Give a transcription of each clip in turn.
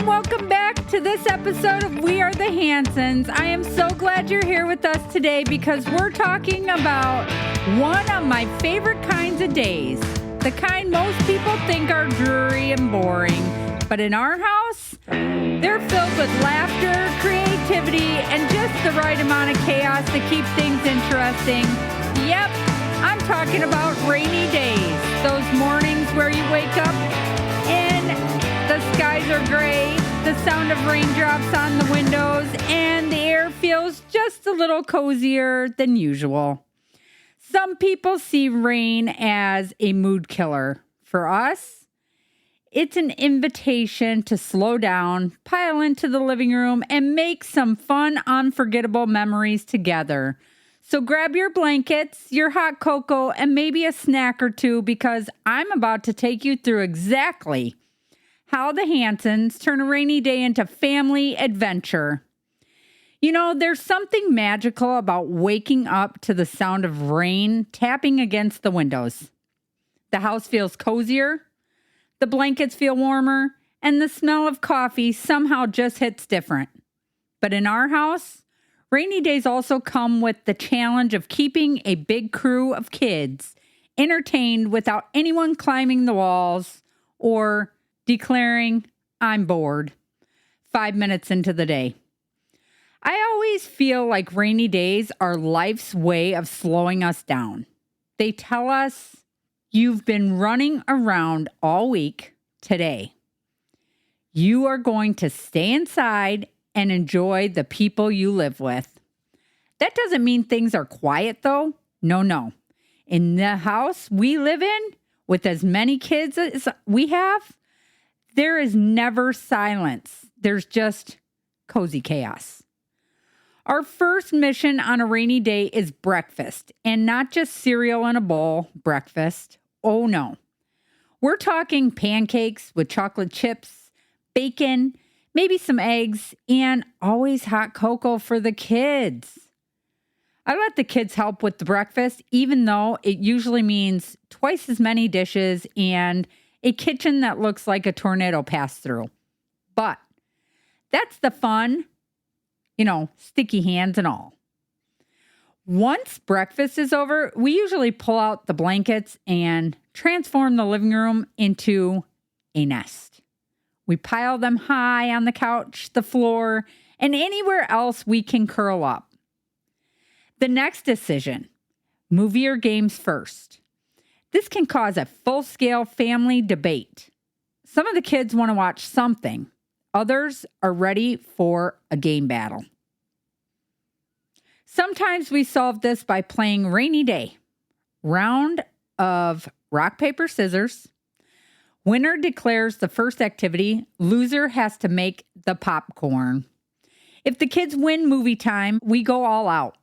and welcome back to this episode of We Are the Hansons. I am so glad you're here with us today because we're talking about one of my favorite kinds of days. The kind most people think are dreary and boring. But in our house, they're filled with laughter, creativity, and just the right amount of chaos to keep things interesting. Yep, I'm talking about rainy days. Those mornings where you wake up and the skies are gray, the sound of raindrops on the windows, and the air feels just a little cozier than usual. Some people see rain as a mood killer. For us, it's an invitation to slow down, pile into the living room, and make some fun, unforgettable memories together. So grab your blankets, your hot cocoa, and maybe a snack or two because I'm about to take you through exactly how the Hansons turn a rainy day into family adventure. You know, there's something magical about waking up to the sound of rain tapping against the windows. The house feels cozier, the blankets feel warmer, and the smell of coffee somehow just hits different. But in our house, rainy days also come with the challenge of keeping a big crew of kids entertained without anyone climbing the walls or declaring, "I'm bored," 5 minutes into the day. I always feel like rainy days are life's way of slowing us down. They tell us, you've been running around all week today. You are going to stay inside and enjoy the people you live with. That doesn't mean things are quiet, though. No. In the house we live in, with as many kids as we have, there is never silence. There's just cozy chaos. Our first mission on a rainy day is breakfast, and not just cereal in a bowl breakfast. Oh no. We're talking pancakes with chocolate chips, bacon, maybe some eggs, and always hot cocoa for the kids. I let the kids help with the breakfast, even though it usually means twice as many dishes and a kitchen that looks like a tornado passed through. But that's the fun, sticky hands and all. Once breakfast is over, we usually pull out the blankets and transform the living room into a nest. We pile them high on the couch, the floor, and anywhere else we can curl up. The next decision, movie or games first. This can cause a full-scale family debate. Some of the kids want to watch something. Others are ready for a game battle. Sometimes we solve this by playing Rainy Day. Round of rock, paper, scissors. Winner declares the first activity. Loser has to make the popcorn. If the kids win movie time, we go all out.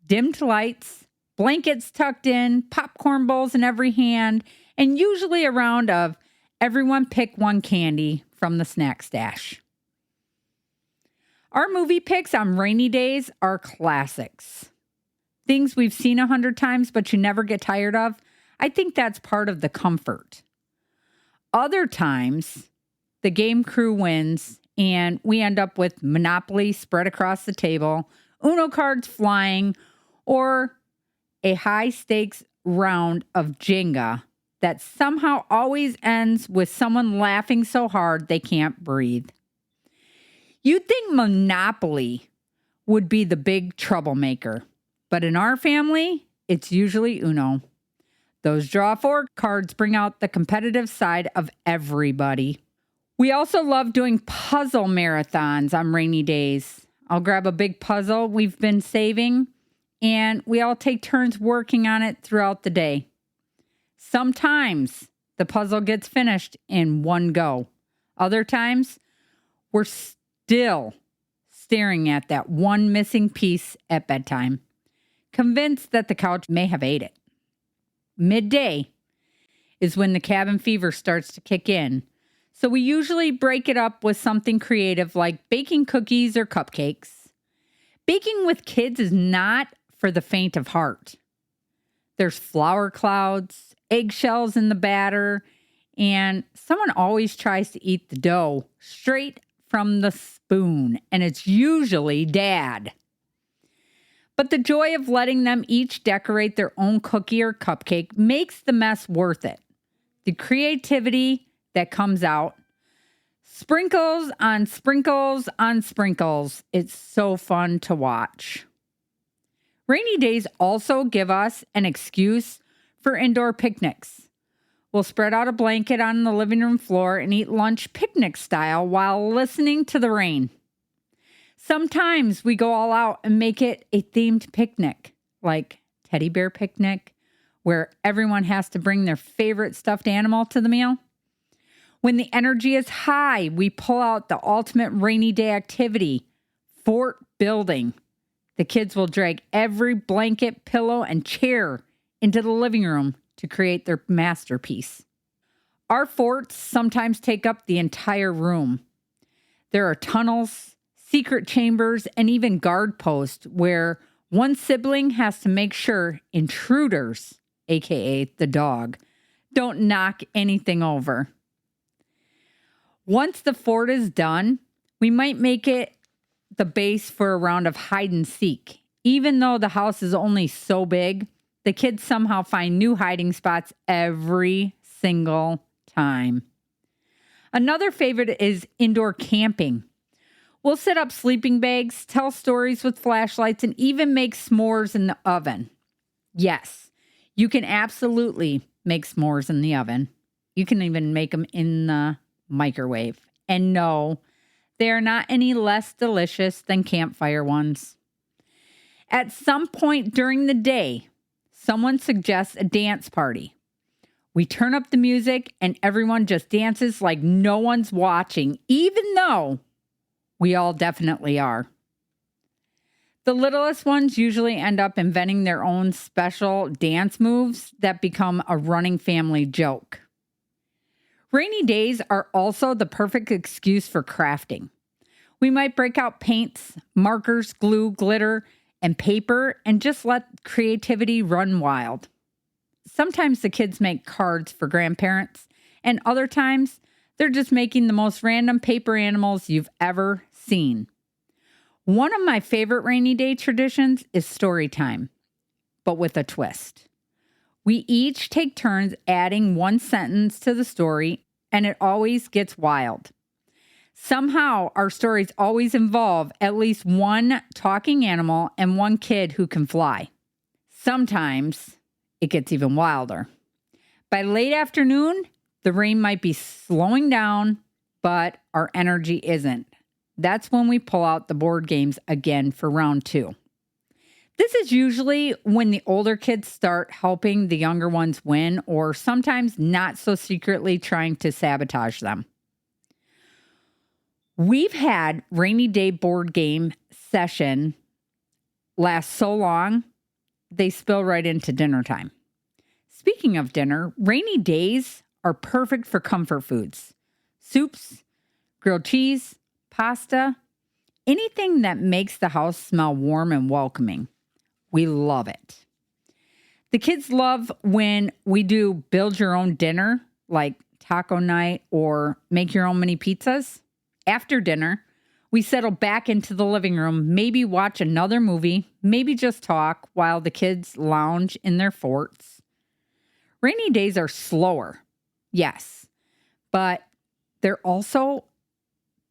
Dimmed lights, blankets tucked in, popcorn bowls in every hand, and usually a round of everyone pick one candy from the snack stash. Our movie picks on rainy days are classics. Things we've seen 100 times but you never get tired of. I think that's part of the comfort. Other times, the game crew wins and we end up with Monopoly spread across the table, Uno cards flying, or a high-stakes round of Jenga that somehow always ends with someone laughing so hard they can't breathe. You'd think Monopoly would be the big troublemaker, but in our family, it's usually Uno. Those draw four cards bring out the competitive side of everybody. We also love doing puzzle marathons on rainy days. I'll grab a big puzzle we've been saving, and we all take turns working on it throughout the day. Sometimes the puzzle gets finished in one go. Other times, we're still staring at that one missing piece at bedtime, convinced that the couch may have ate it. Midday is when the cabin fever starts to kick in, so we usually break it up with something creative like baking cookies or cupcakes. Baking with kids is not for the faint of heart. There's flour clouds, eggshells in the batter, and someone always tries to eat the dough straight from the spoon, and it's usually Dad. But the joy of letting them each decorate their own cookie or cupcake makes the mess worth it. The creativity that comes out. Sprinkles on sprinkles on sprinkles. It's so fun to watch. Rainy days also give us an excuse for indoor picnics. We'll spread out a blanket on the living room floor and eat lunch picnic style while listening to the rain. Sometimes we go all out and make it a themed picnic, like teddy bear picnic, where everyone has to bring their favorite stuffed animal to the meal. When the energy is high, we pull out the ultimate rainy day activity, fort building. The kids will drag every blanket, pillow, and chair into the living room to create their masterpiece. Our forts sometimes take up the entire room. There are tunnels, secret chambers, and even guard posts where one sibling has to make sure intruders, aka the dog, don't knock anything over. Once the fort is done, we might make it the base for a round of hide and seek. Even though the house is only so big, the kids somehow find new hiding spots every single time. Another favorite is indoor camping. We'll set up sleeping bags, tell stories with flashlights, and even make s'mores in the oven. Yes, you can absolutely make s'mores in the oven. You can even make them in the microwave. And no, they are not any less delicious than campfire ones. At some point during the day, someone suggests a dance party. We turn up the music and everyone just dances like no one's watching, even though we all definitely are. The littlest ones usually end up inventing their own special dance moves that become a running family joke. Rainy days are also the perfect excuse for crafting. We might break out paints, markers, glue, glitter, and paper and just let creativity run wild. Sometimes the kids make cards for grandparents, and other times they're just making the most random paper animals you've ever seen. One of my favorite rainy day traditions is story time, but with a twist. We each take turns adding one sentence to the story, and it always gets wild. Somehow, our stories always involve at least one talking animal and one kid who can fly. Sometimes it gets even wilder. By late afternoon, the rain might be slowing down, but our energy isn't. That's when we pull out the board games again for round 2. This is usually when the older kids start helping the younger ones win, or sometimes not so secretly trying to sabotage them. We've had rainy day board game session last so long, they spill right into dinner time. Speaking of dinner, rainy days are perfect for comfort foods. Soups, grilled cheese, pasta, anything that makes the house smell warm and welcoming. We love it. The kids love when we do build your own dinner, like taco night or make your own mini pizzas. After dinner, we settle back into the living room, maybe watch another movie, maybe just talk while the kids lounge in their forts. Rainy days are slower, yes, but they're also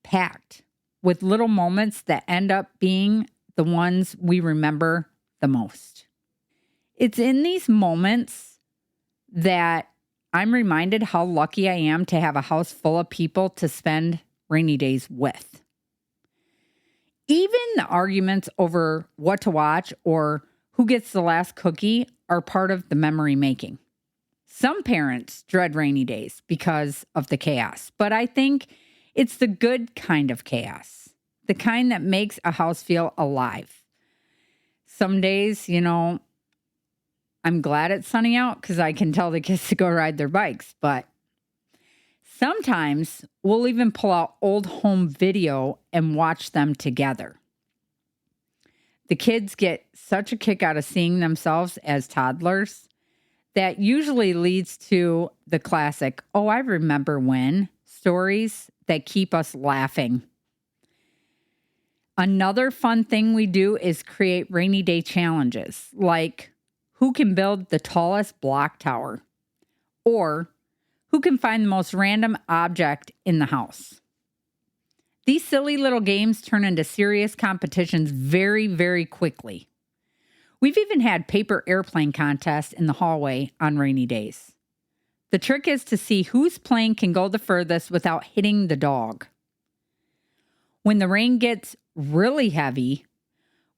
packed with little moments that end up being the ones we remember the most. It's in these moments that I'm reminded how lucky I am to have a house full of people to spend rainy days with. Even the arguments over what to watch or who gets the last cookie are part of the memory making. Some parents dread rainy days because of the chaos, but I think it's the good kind of chaos, the kind that makes a house feel alive. Some days, I'm glad it's sunny out because I can tell the kids to go ride their bikes, but sometimes we'll even pull out old home video and watch them together. The kids get such a kick out of seeing themselves as toddlers that usually leads to the classic, "Oh, I remember when" stories that keep us laughing Another fun thing we do is create rainy day challenges, like who can build the tallest block tower or who can find the most random object in the house. These silly little games turn into serious competitions very, very quickly. We've even had paper airplane contests in the hallway on rainy days. The trick is to see whose plane can go the furthest without hitting the dog. When the rain gets really heavy,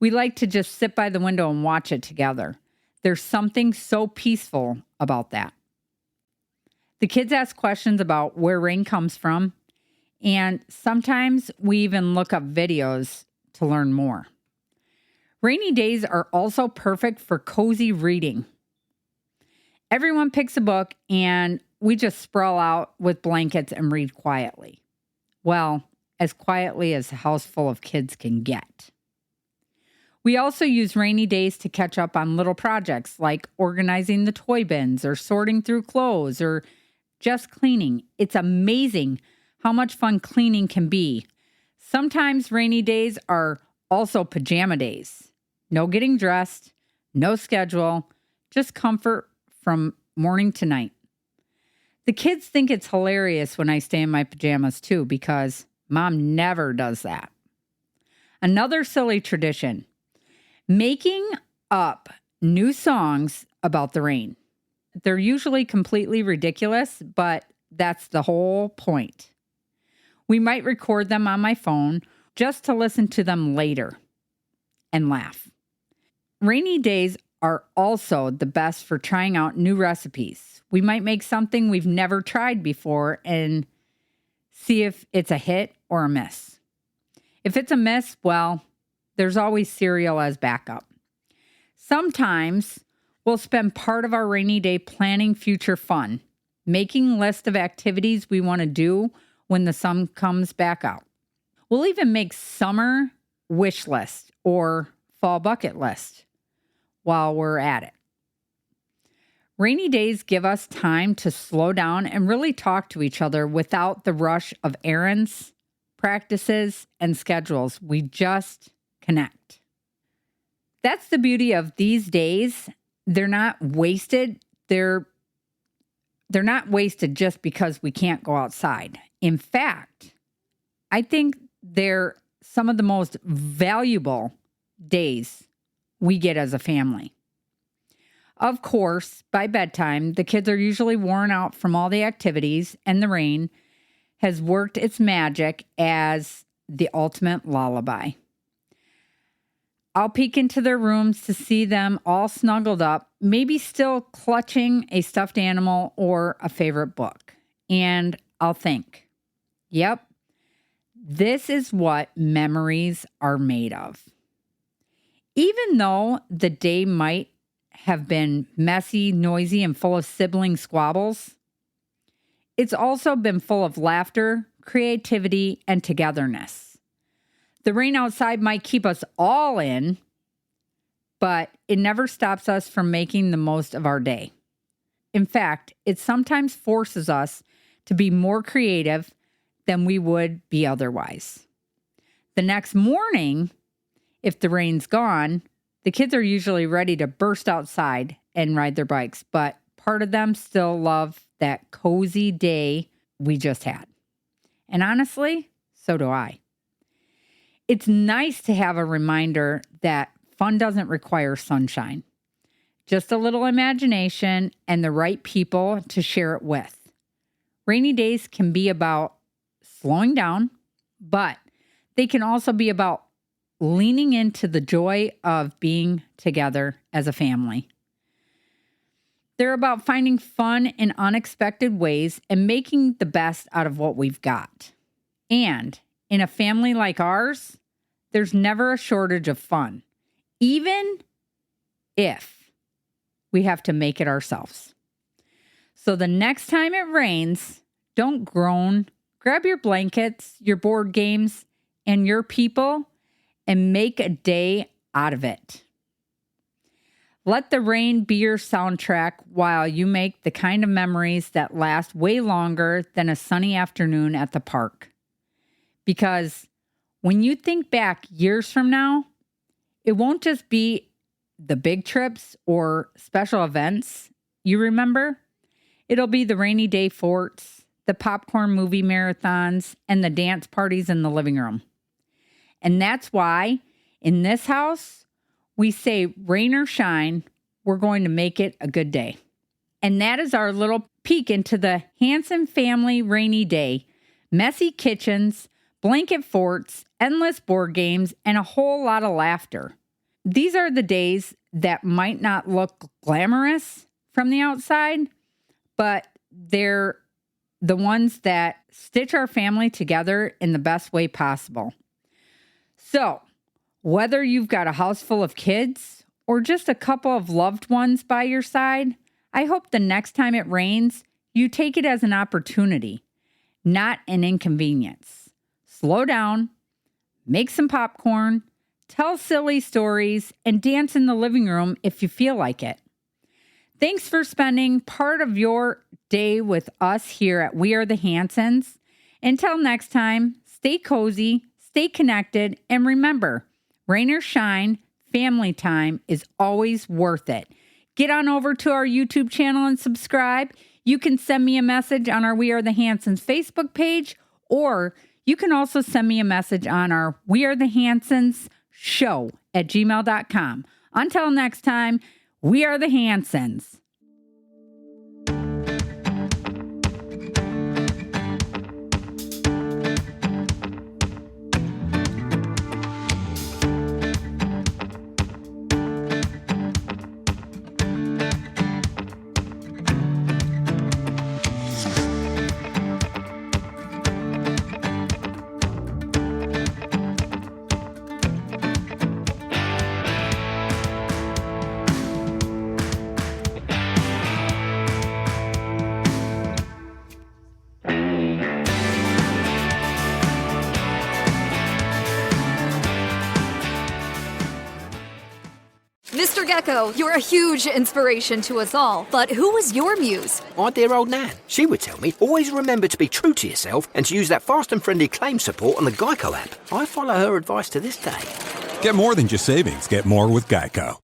we like to just sit by the window and watch it together. There's something so peaceful about that. The kids ask questions about where rain comes from, and sometimes we even look up videos to learn more. Rainy days are also perfect for cozy reading. Everyone picks a book and we just sprawl out with blankets and read quietly. Well, as quietly as a house full of kids can get. We also use rainy days to catch up on little projects like organizing the toy bins or sorting through clothes or just cleaning. It's amazing how much fun cleaning can be. Sometimes rainy days are also pajama days. No getting dressed, no schedule, just comfort from morning to night. The kids think it's hilarious when I stay in my pajamas too, because Mom never does that. Another silly tradition, making up new songs about the rain. They're usually completely ridiculous, but that's the whole point. We might record them on my phone just to listen to them later and laugh. Rainy days are also the best for trying out new recipes. We might make something we've never tried before and see if it's a hit or a miss. If it's a miss, well, there's always cereal as backup. Sometimes we'll spend part of our rainy day planning future fun, making lists of activities we want to do when the sun comes back out. We'll even make summer wish list or fall bucket list while we're at it. Rainy days give us time to slow down and really talk to each other without the rush of errands, practices, and schedules. We just connect. That's the beauty of these days. They're not wasted. They're not wasted just because we can't go outside. In fact, I think they're some of the most valuable days we get as a family. Of course, by bedtime, the kids are usually worn out from all the activities, and the rain has worked its magic as the ultimate lullaby. I'll peek into their rooms to see them all snuggled up, maybe still clutching a stuffed animal or a favorite book. And I'll think, yep, this is what memories are made of. Even though the day might have been messy, noisy, and full of sibling squabbles, it's also been full of laughter, creativity, and togetherness. The rain outside might keep us all in, but it never stops us from making the most of our day. In fact, it sometimes forces us to be more creative than we would be otherwise. The next morning, if the rain's gone, the kids are usually ready to burst outside and ride their bikes, but part of them still love that cozy day we just had. And honestly, so do I. It's nice to have a reminder that fun doesn't require sunshine, just a little imagination and the right people to share it with. Rainy days can be about slowing down, but they can also be about leaning into the joy of being together as a family. They're about finding fun in unexpected ways and making the best out of what we've got. And in a family like ours, there's never a shortage of fun, even if we have to make it ourselves. So the next time it rains, don't groan. Grab your blankets, your board games, and your people and make a day out of it. Let the rain be your soundtrack while you make the kind of memories that last way longer than a sunny afternoon at the park. Because when you think back years from now, it won't just be the big trips or special events you remember. It'll be the rainy day forts, the popcorn movie marathons, and the dance parties in the living room. And that's why in this house, we say rain or shine, we're going to make it a good day. And that is our little peek into the Hanson family rainy day. Messy kitchens, blanket forts, endless board games, and a whole lot of laughter. These are the days that might not look glamorous from the outside, but they're the ones that stitch our family together in the best way possible. So, whether you've got a house full of kids or just a couple of loved ones by your side, I hope the next time it rains, you take it as an opportunity, not an inconvenience. Slow down, make some popcorn, tell silly stories, and dance in the living room if you feel like it. Thanks for spending part of your day with us here at We Are the Hansons. Until next time, stay cozy, stay connected, and remember, rain or shine, family time is always worth it. Get on over to our YouTube channel and subscribe. You can send me a message on our We Are the Hansons Facebook page, or you can also send me a message on our We Are the Hansons show at gmail.com. Until next time, we are the Hansons. Mr. Gecko, you're a huge inspiration to us all, but who was your muse? My dear old Nan. She would tell me, always remember to be true to yourself and to use that fast and friendly claim support on the Geico app. I follow her advice to this day. Get more than just savings. Get more with Geico.